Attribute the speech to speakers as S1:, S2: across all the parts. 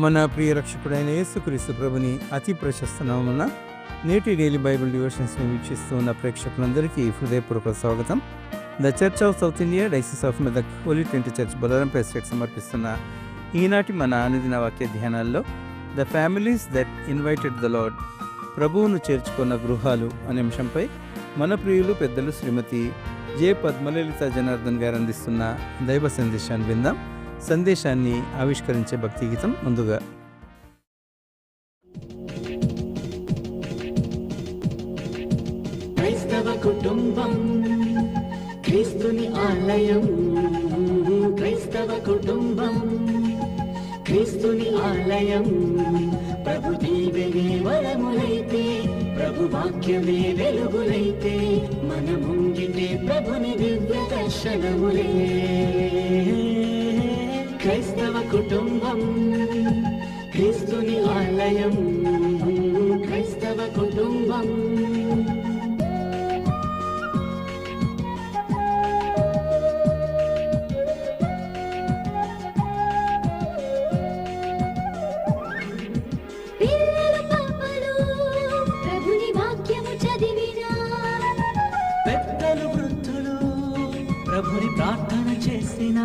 S1: మన ప్రియ రక్షకుడైన యేసుక్రీస్తు ప్రభుని అతి ప్రశస్త నామమున నేటి డైలీ బైబిల్ డివోషన్స్ని వీక్షిస్తూ ఉన్న ప్రేక్షకులందరికీ హృదయపూర్వక స్వాగతం. The church of South India diocese of Medak holy Trinity church బొలారంపై స్టేట్ సమర్పిస్తున్న ఈనాటి మన అనుదిన వాక్య ధ్యానాల్లో the families that invited the Lord, ప్రభువును చేర్చుకున్న గృహాలు అనే అంశంపై మన ప్రియులు పెద్దలు శ్రీమతి జె పద్మలలిత జనార్దన్ గారు అందిస్తున్న దైవ సందేశాన్ని విందాం. సందేశాన్ని ఆవిష్కరించే భక్తి గీతం ముందుగా.
S2: క్రైస్తవ కుటుంబం క్రీస్తుని ఆలయం, క్రైస్తవ కుటుంబం క్రీస్తుని ఆలయం. ప్రభు దీవెనే వరములైతే, ప్రభు వాక్యమే వెలుగులైతే, మన ముంగిటే ప్రభుని దివ్య దర్శనములే. క్రైస్తవ కుటుంబం క్రీస్తుని ఆలయం, క్రైస్తవ కుటుంబం. పెద్దలు వృద్ధులు ప్రభుని ప్రార్థన చేసిన,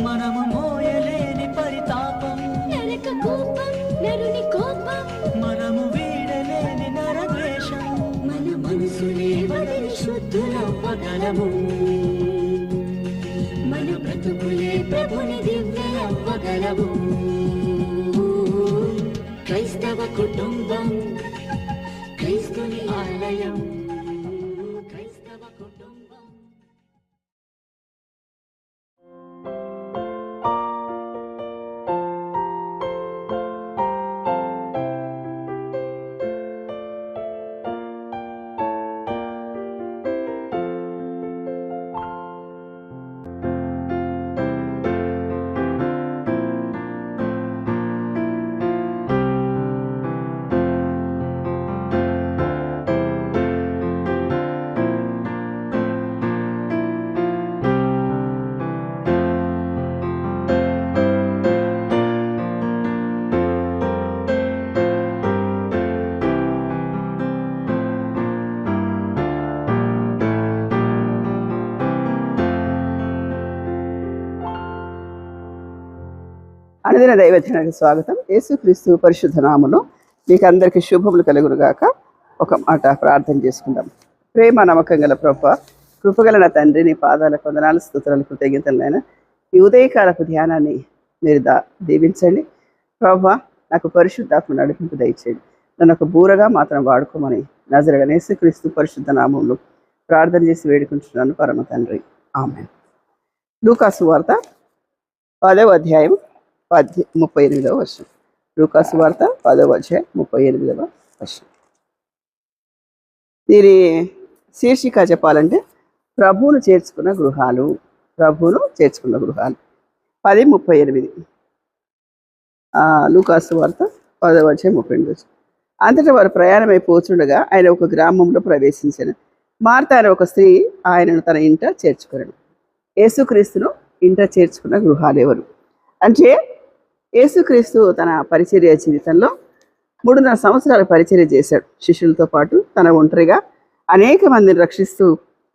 S2: మనము మోయలేని పరితాపం, మనము వీడలేని నరద్వేషం, మన మనసునే వదిలి శుద్ధులవ్వగలము, మన బ్రతుకులే ప్రభుని దివ్యలవ్వగలము. క్రైస్తవ కుటుంబం క్రీస్తుని ఆలయం, క్రైస్తవ కుటుంబం.
S3: అనుదిన దైవజనానికి స్వాగతం. యేసుక్రీస్తు పరిశుద్ధ నామములో మీకు అందరికీ శుభములు కలుగునుగాక. ఒక మాట ప్రార్థన చేసుకుందాం. ప్రేమ నమ్మకం గల ప్రభువా, కృపగల నా తండ్రి, నీ పాదాల వందనాలు, స్తుతులు, కృతజ్ఞతలైనా ఈ ఉదయకాలపు ధ్యానాన్ని మీరు దీవించండి ప్రభువా. నాకు పరిశుద్ధాత్మ నడిపింపు దయచేయండి. నన్ను ఒక బూరగా మాత్రం వాడుకోమని నజరేయుడైన యేసుక్రీస్తు పరిశుద్ధ నామములో ప్రార్థన చేసి వేడుకుంటున్నాను పరమ తండ్రి, ఆమేన్. లూకాసు వార్త 10వ అధ్యాయం 38వ వర్షం. లూకాసు వార్త 10వ అధ్యాయం 38వ వర్షం. దీని శీర్షిక చెప్పాలంటే ప్రభువును చేర్చుకున్న గృహాలు, ప్రభువును చేర్చుకున్న గృహాలు. 10:38. లూకాసు వార్త 10వ అధ్యాయం 38వ వర్షం. అంతటా వారు ప్రయాణమైపోతుండగా ఆయన ఒక గ్రామంలో ప్రవేశించాను. మార్త అనే ఒక స్త్రీ ఆయనను తన ఇంట చేర్చుకున్నాడు. యేసుక్రీస్తును ఇంట చేర్చుకున్న గృహాలు ఎవరు అంటే, యేసుక్రీస్తు తన పరిచర్య జీవితంలో 3.5 సంవత్సరాల పరిచర్య చేశాడు. శిష్యులతో పాటు తన ఒంటరిగా అనేక మందిని రక్షిస్తూ,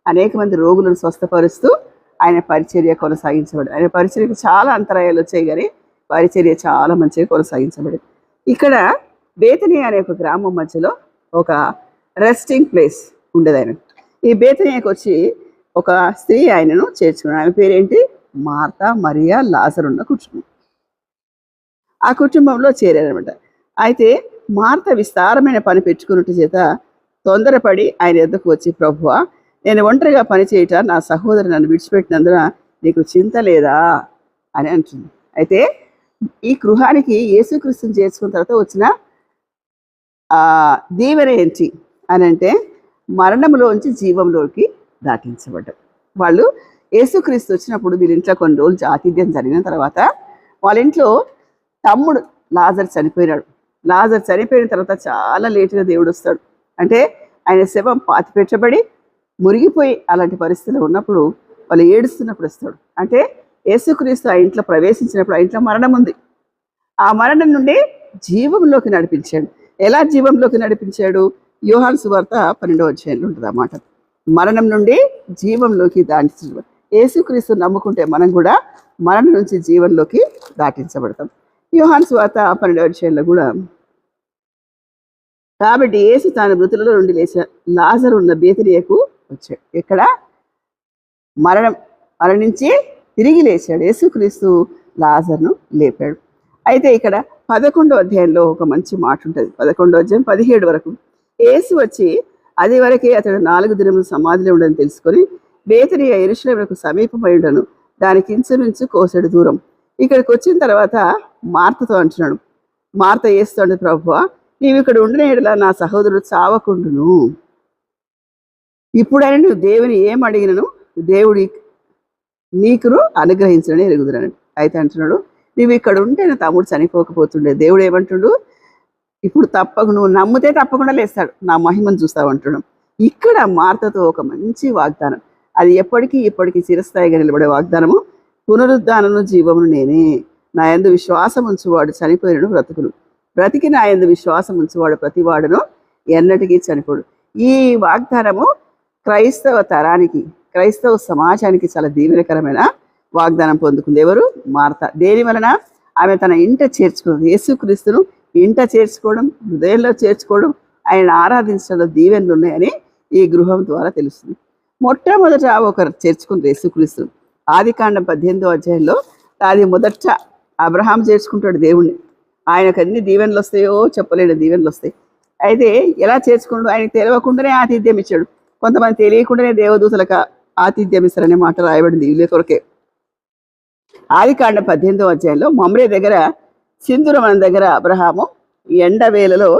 S3: అనేక మంది రోగులను స్వస్థపరుస్తూ ఆయన పరిచర్య కొనసాగించబడి, ఆయన పరిచర్యకు చాలా అంతరాయాలు వచ్చాయి కానీ పరిచర్య చాలా మంచిగా కొనసాగించబడింది. ఇక్కడ బేతనీ అనే ఒక గ్రామం మధ్యలో ఒక రెస్టింగ్ ప్లేస్ ఉండేది. ఆయన ఈ బేతనీకి వచ్చి ఒక స్త్రీ ఆయనను చేర్చుకున్నాడు. ఆమె పేరేంటి? మార్త, మరియా, లాజరు ఉన్న కుటుంబం. ఆ కుటుంబంలో చేరారనమాట. అయితే మార్త విస్తారమైన పని పెట్టుకున్నట్టు చేత తొందరపడి ఆయన ఎద్దకు వచ్చి, ప్రభువా, నేను ఒంటరిగా పని చేయట నా సహోదరు నన్ను విడిచిపెట్టినందున నీకు చింత లేదా అని అంటుంది. అయితే ఈ గృహానికి యేసుక్రీస్తుని చేర్చుకున్న తర్వాత వచ్చిన దీవెన ఏంటి అని అంటే, మరణంలోంచి జీవంలోకి దాటించబడ్డారు. వాళ్ళు యేసుక్రీస్తు వచ్చినప్పుడు వీళ్ళ ఇంట్లో కొన్ని రోజులు ఆతిథ్యం జరిగిన తర్వాత వాళ్ళ ఇంట్లో తమ్ముడు లాజరు చనిపోయినాడు. లాజరు చనిపోయిన తర్వాత చాలా లేటుగా దేవుడు వస్తాడు. అంటే ఆయన శవం పాతిపెట్టబడి మురిగిపోయి అలాంటి పరిస్థితులు ఉన్నప్పుడు వాళ్ళు ఏడుస్తున్నప్పుడు వస్తాడు. అంటే యేసుక్రీస్తు ఆ ఇంట్లో ప్రవేశించినప్పుడు ఆ ఇంట్లో మరణం ఉంది. ఆ మరణం నుండి జీవంలోకి నడిపించాడు. ఎలా జీవంలోకి నడిపించాడు? యోహాను సువార్త 12వ అధ్యాయంలో ఉంటుంది ఆ మాట. మరణం నుండి జీవంలోకి దాటించడం. యేసుక్రీస్తు నమ్ముకుంటే మనం కూడా మరణం నుంచి జీవంలోకి దాటించబడతాం. యోహాను సువార్త 12వ అధ్యాయంలో కూడా, కాబట్టి యేసు తాను మృతులలో నుండి లేచిన లాజరు ఉన్న బేతనియకు వచ్చాడు. ఇక్కడ మరణించి తిరిగి లేచాడు. యేసుక్రీస్తు లాజరును లేపాడు. అయితే ఇక్కడ 11వ అధ్యాయంలో ఒక మంచి మాట ఉంటుంది. 11వ అధ్యాయం 17 వరకు. యేసు వచ్చి అది వరకే అతడు 4 దినములు సమాధిలో ఉండని తెలుసుకొని బేతనియ యెరూషలేమునకు సమీపమై ఉండను, దానికి ఇంచుమించు కోసెడు దూరం. ఇక్కడికి వచ్చిన తర్వాత మార్తతో అంటున్నాడు. మార్త యేసుతోంది, ప్రభువా, నీవు ఇక్కడ ఉండిన యెడల నా సహోదరుడు చావకుండును. ఇప్పుడైనా నువ్వు దేవుని ఏం అడిగినను దేవుడి నీకును అనుగ్రహించడని ఎరుగుదురని. అయితే అంటున్నాడు, నువ్వు ఇక్కడ ఉంటే నా తమ్ముడు చనిపోకపోతుండే. దేవుడు ఏమంటుడు? ఇప్పుడు నువ్వు నమ్మితే తప్పకుండా లేస్తాడు, నా మహిమను చూస్తావు అంటున్నాడు. ఇక్కడ మార్తతో ఒక మంచి వాగ్దానం, అది ఇప్పటికీ చిరస్థాయిగా నిలబడే వాగ్దానము. పునరుద్ధానము జీవమును నేనే, నా యందు విశ్వాసం ఉంచువాడు చనిపోయినను బ్రతుకును, బ్రతికి నా యందు విశ్వాసం ఉంచువాడు ప్రతివాడును ఎన్నటికీ చనిపోడు. ఈ వాగ్దానము క్రైస్తవ తరానికి, క్రైస్తవ సమాజానికి చాలా దీవెనకరమైన వాగ్దానం పొందుకుంది. ఎవరు? మార్త. దేని వలన? ఆమె తన ఇంట చేర్చుకుంది. యేసుక్రీస్తును ఇంట చేర్చుకోవడం, హృదయంలో చేర్చుకోవడం, ఆయన ఆరాధించడంలో దీవెనలు ఉన్నాయని ఈ గృహం ద్వారా తెలుస్తుంది. మొట్టమొదట ఒకరు చేర్చుకుంది యేసుక్రీస్తును. ఆదికాండం 18వ అధ్యాయంలో అది మొదట అబ్రహాం చేర్చుకుంటాడు దేవుణ్ణి. ఆయనకు అన్ని దీవెనలు వస్తాయో చెప్పలేని దీవెనలు వస్తాయి. అయితే ఎలా చేర్చుకుంటూ ఆయనకు తెలియకుండానే ఆతిథ్యం ఇచ్చాడు. కొంతమంది తెలియకుండానే దేవదూతలకు ఆతిథ్యం ఇస్తారనే మాట రాయబడింది వీళ్ళ కొరకే. ఆదికాండం 18వ అధ్యాయంలో మమ్రే దగ్గర సింధూరవనం దగ్గర అబ్రహాము ఎండవేళలో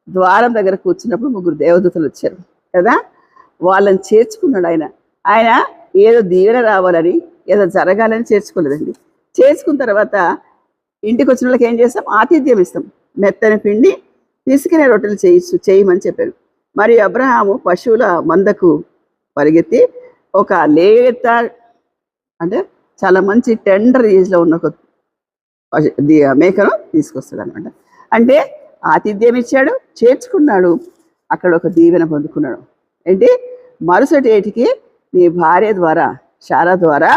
S3: ద్వారం దగ్గర కూర్చున్నప్పుడు 3 దేవదూతలు వచ్చారు కదా, వాళ్ళని చేర్చుకున్నాడు ఆయన. ఆయన ఏదో దీవెన రావాలని, ఏదో జరగాలని చేర్చుకోలేదండి. చేర్చుకున్న తర్వాత ఇంటికి వచ్చిన వాళ్ళకి ఏం చేస్తాం? ఆతిథ్యం ఇస్తాం. మెత్తని పిండి పిసికిన రొట్టెలు చేయమని చెప్పారు. మరి అబ్రహాము పశువుల మందకు పరిగెత్తి ఒక లేత, అంటే చాలా మంచి టెండర్ ఏజ్లో ఉన్న ఒక మేకను తీసుకొస్తాడు అనమాట. అంటే ఆతిథ్యం ఇచ్చాడు, చేర్చుకున్నాడు, అక్కడ ఒక దీవెన పొందుకున్నాడు. ఏంటి? మరుసటి ఏటికి నీ భార్య ద్వారా, శారా ద్వారా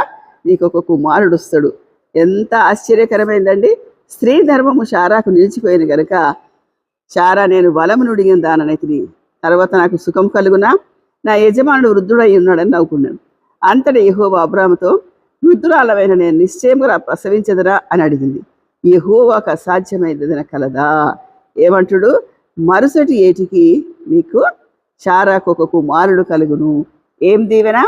S3: నీకు ఒక కుమారుడు వస్తాడు. ఎంత ఆశ్చర్యకరమైందండి. స్త్రీ ధర్మము శారాకు నిలిచిపోయింది కనుక, శారా నేను బలము నుడిగిన దాననైతిని, తర్వాత నాకు సుఖం కలుగునా, నా యజమానుడు వృద్ధుడై ఉన్నాడని నవ్వుకున్నాను. అంతటా యెహోవా అబ్రాహాముతో, వృద్ధురాలమైన నేను నిశ్చయముగా ప్రసవించదరా అని అడిగింది. యెహోవాకు అసాధ్యమైనది కలదా? ఏమంటుడు? మరుసటి ఏటికి నీకు శారాకు ఒక కుమారుడు కలుగును. ఏం దీవెన?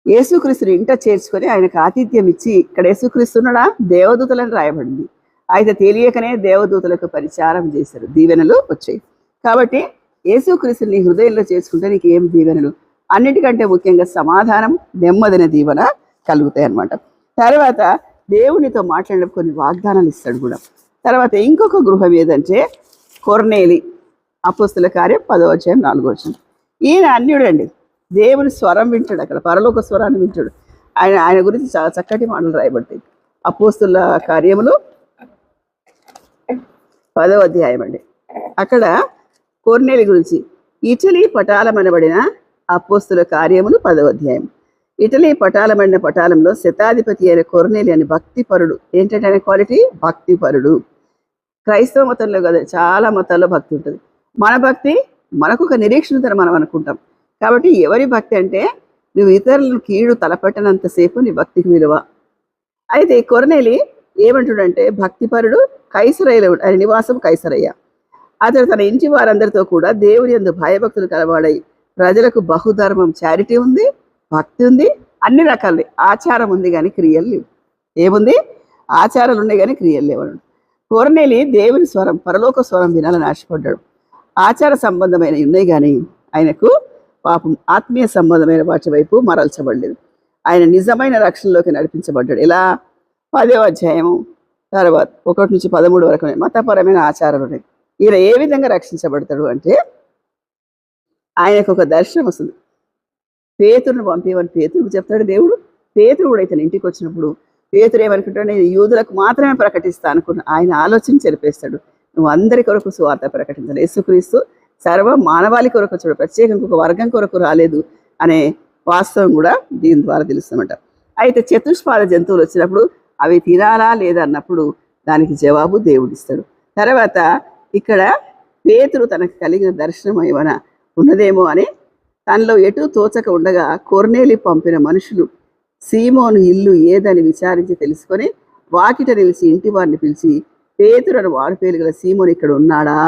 S3: యేసుక్రీస్తుని ఇంట చేర్చుకొని ఆయనకు ఆతిథ్యం ఇచ్చి, ఇక్కడ యేసుక్రీస్తున్నాడా? దేవదూతలని రాయబడింది. అయితే తెలియకనే దేవదూతలకు పరిచారం చేశారు, దీవెనలు వచ్చాయి. కాబట్టి యేసుక్రీస్తుని హృదయంలో చేసుకుంటే నీకు ఏం దీవెనలు? అన్నిటికంటే ముఖ్యంగా సమాధానం, నెమ్మదిన దీవెన కలుగుతాయి అన్నమాట. తర్వాత దేవునితో మాట్లాడినప్పుడు కొన్ని వాగ్దానాలు ఇస్తాడు కూడా. తర్వాత ఇంకొక గృహం ఏదంటే కొర్నేలి, అపోస్తుల కార్యం 10వ అధ్యాయం 4వ వచనం. ఈయన అన్యుడండి, దేవుని స్వరం వింటాడు, అక్కడ పరలోక స్వరాన్ని వింటాడు. ఆయన గురించి చాలా చక్కటి మాటలు రాయబడతాయి. అపోస్తుల కార్యములు 10వ అధ్యాయం అండి. అక్కడ కొర్నేలి గురించి, ఇటలీ పటాలమనబడిన అపోస్తుల కార్యములు 10వ అధ్యాయం. ఇటలీ పటాలమడిన పటాలంలో శతాధిపతి అయిన కొర్నేలి అని భక్తిపరుడు. ఏంటంటే ఆయన క్వాలిటీ? భక్తిపరుడు. క్రైస్తవ మతంలో కదా, చాలా మతాల్లో భక్తి ఉంటుంది. మన భక్తి మనకు ఒక నిరీక్షణతను మనం అనుకుంటాం. కాబట్టి ఎవరి భక్తి అంటే, నువ్వు ఇతరులను కీడు తలపెట్టనంతసేపు నీ భక్తికి విలువ. అయితే కొర్నేలి ఏమంటాడంటే, భక్తిపరుడు, కైసరయ్యలో ఆయన నివాసం కైసరయ్య. అతడు తన ఇంటి వారందరితో కూడా దేవుని యందు భయభక్తులు కలవాడై ప్రజలకు బహుధర్మం, చారిటీ ఉంది, భక్తి ఉంది, అన్ని రకాలు ఆచారం ఉంది కానీ క్రియలు లేవు. ఏముంది? ఆచారాలు ఉన్నాయి కానీ క్రియలు లేవు. కొర్నేలి దేవుని స్వరం, పరలోక స్వరం వినాలని ఆశపడ్డాడు. ఆచార సంబంధమైన ఉన్నాయి కానీ ఆయనకు పాపం ఆత్మీయ సంబంధమైన వాటి వైపు మరల్చబడలేదు. ఆయన నిజమైన రక్షణలోకి నడిపించబడ్డాడు. ఇలా 10వ అధ్యాయము తర్వాత 1 నుంచి 13 వరకు మతపరమైన ఆచారాలు ఉన్నాయి. ఈయన ఏ విధంగా రక్షించబడతాడు అంటే, ఆయనకు ఒక దర్శనం వస్తుంది. పేతురును పంపివని పేతురుకు చెప్తాడు దేవుడు. పేతురు కూడా ఇతని ఇంటికి వచ్చినప్పుడు పేతురు ఏమనుకుంటాడు, నేను యూదులకు మాత్రమే ప్రకటిస్తా అనుకున్న ఆయన ఆలోచన చెరిపేస్తాడు. నువ్వు అందరి కొరకు సువార్త ప్రకటించాలి. యేసుక్రీస్తు సర్వ మానవాళి కొరకు వచ్చాడు, ప్రత్యేకంగా ఒక వర్గం కొరకు రాలేదు అనే వాస్తవం కూడా దీని ద్వారా తెలుస్తామట. అయితే చతుష్పాద జంతువులు వచ్చినప్పుడు అవి తినాలా లేదా అన్నప్పుడు దానికి జవాబు దేవుడిస్తాడు. తర్వాత ఇక్కడ పేతురు తనకు కలిగిన దర్శనం ఏమైనా ఉన్నదేమో అని తనలో ఎటు తోచక ఉండగా కొర్నేలి పంపిన మనుషులు సీమోను ఇల్లు ఏదని విచారించి తెలుసుకొని వాకిట నిలిచి ఇంటి వారిని పిలిచి, పేతురు అని వాడు పేరు గల సీమోను ఇక్కడ ఉన్నాడా,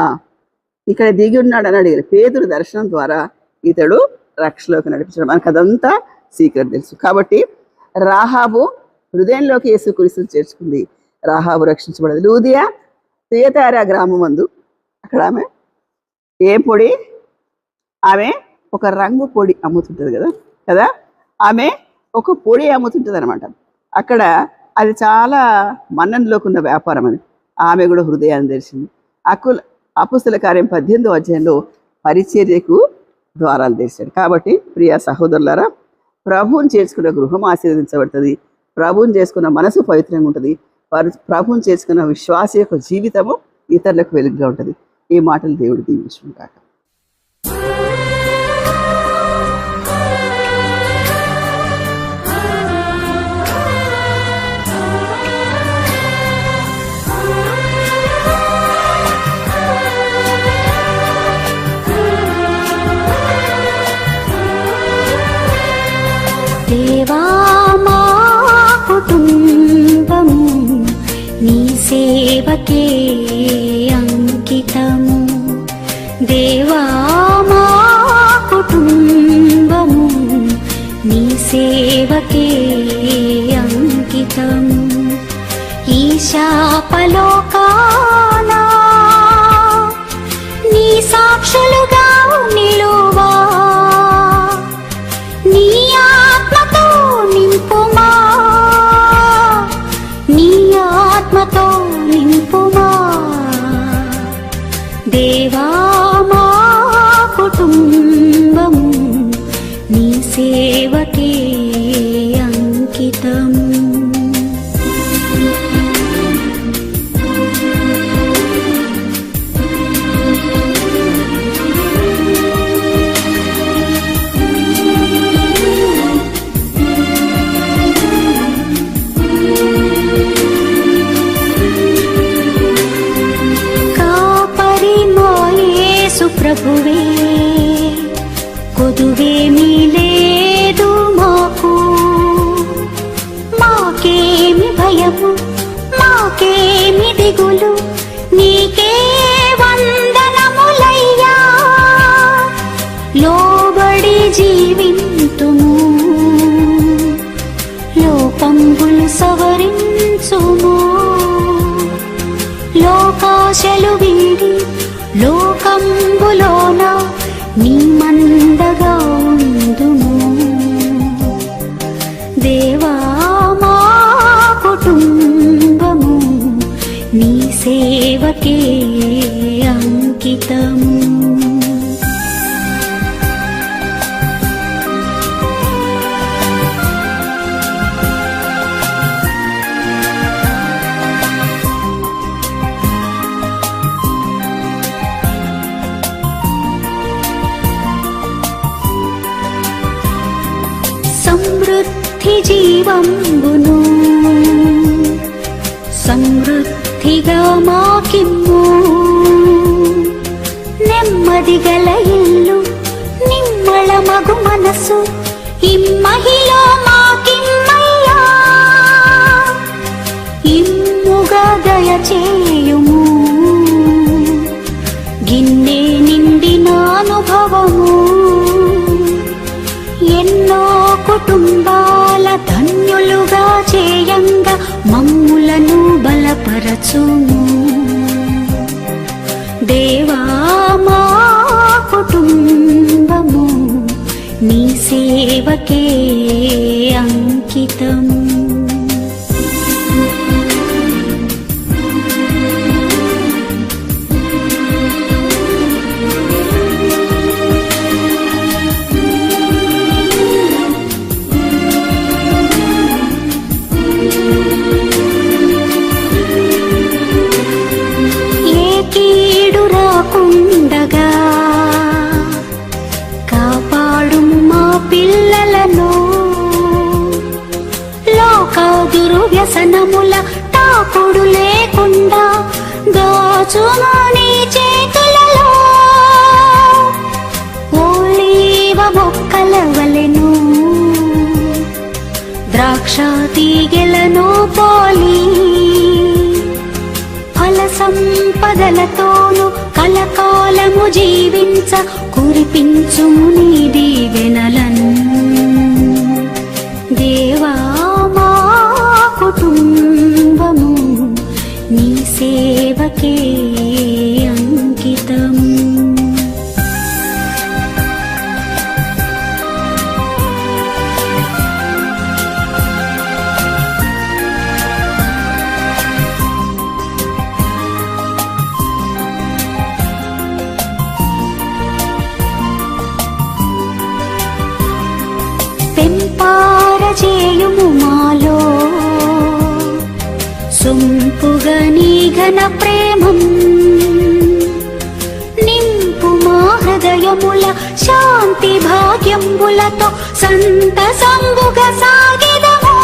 S3: ఇక్కడ దిగి ఉన్నాడని అడిగారు. పేతురు దర్శనం ద్వారా ఇతడు రక్షలోకి నడిపించడం. మనకు అదంతా సీక్రెట్ తెలుసు. కాబట్టి రాహాబు హృదయంలోకి యేసుక్రీస్తును చేర్చుకుంది. రాహాబు రక్షించబడదు. లూదియా తుయతారా గ్రామం మందు అక్కడ ఆమె ఏ పొడి, ఆమె ఒక రంగు పొడి అమ్ముతుంటుంది కదా ఆమె ఒక పొడి అమ్ముతుంటుంది అనమాట. అక్కడ అది చాలా మన్ననలోకి ఉన్న వ్యాపారం అని ఆమె కూడా హృదయాన్ని తెరిచింది. అపుస్తల కార్యం 18వ అధ్యాయంలో పరిచర్యకు ద్వారాలు తెరిచాడు. కాబట్టి ప్రియా సహోదరులారా, ప్రభువుని చేసుకున్న గృహం ఆశీర్వదించబడుతుంది, ప్రభువుని చేసుకున్న మనసు పవిత్రంగా ఉంటుంది, ప్రభువుని చేసుకున్న విశ్వాస యొక్క జీవితము ఇతరులకు వెలుగుగా ఉంటుంది. ఈ మాటలు దేవుడు దీవించుకుంటాక.
S2: దేవా మా కుటుంబం నీ సేవకే అంకితము. దేవా మా కుటుంబము నీ సేవకే అంకితము. ఈ శాపలోకానా నీ సాక్షులుగా నిలువా, నీ ఆత్మతో నింపుమా, నీ ఆత్మతో నింపుమా. దేవా మా కుటుంబము నీ సేవకే అంకితము. ప్రభువే కొదువేమీ లేదు మాకు, మాకేమి భయము, మాకేమి దిగులు, నీకే వందనములయ్యా. లోబడి జీవింతుము, లోపంబులు సవరించుము. లోకాశలు వీడి లోకంబులోన నీ మందగా ఉందుము. దేవా మా కుటుంబము నీ సేవకే అంకితము. సమృద్ధి జీవంబును సమృద్ధిగా మాకిమ్ము. నెమ్మది గల ఇల్లు, నిమ్మళ మగు మనసు ఇమ్మహిలో మాకిమ్మయ్యా. ఇమ్ముగా దయచేయుము, గిన్నె నిండిన అనుభవము. ఎన్నో కుటుంబాల ధన్యులుగా చేయంగా మమ్ములను బలపరచుము. దేవా మా కుటుంబము నీ సేవకే అంకితము. వ్యసనముల తాకుడు లేకుండా దాచుము నీ చేతులలో. ఓలీవ మొక్కల వలెను ద్రాక్ష తీగెలను పోలి ఫల సంపదలతోను కలకాలము జీవించ కురిపించుము నీ దీవెనలను. దేవా మా కుటుంబము నీ సేవకే అంకితము. పెంపారజేయుము మాలో సొంపుగా నీ ఘన ప్రేమం. నింపు మా హృదయముల శాంతి భాగ్యంబులతో సంతసంబుగా సాగిదము.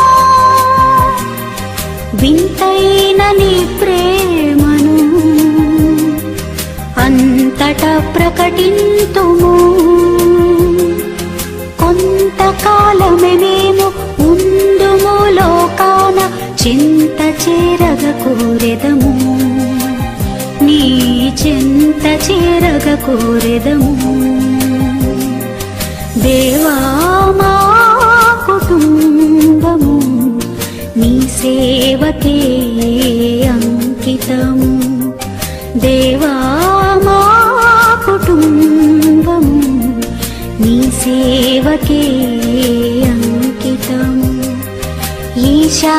S2: వింతైన నీ ప్రేమను అంతట ప్రకటింతుము. కొంతకాలమే మేము ఉందుము లోకాన చింత చేరగ కోరెదము. నీ చింత చేరగ కోరెదము. దేవా మా కుటుంబము నీ సేవకే అంకితము. దేవా మా కుటుంబము నీ సేవకే అంకితము. ఈశా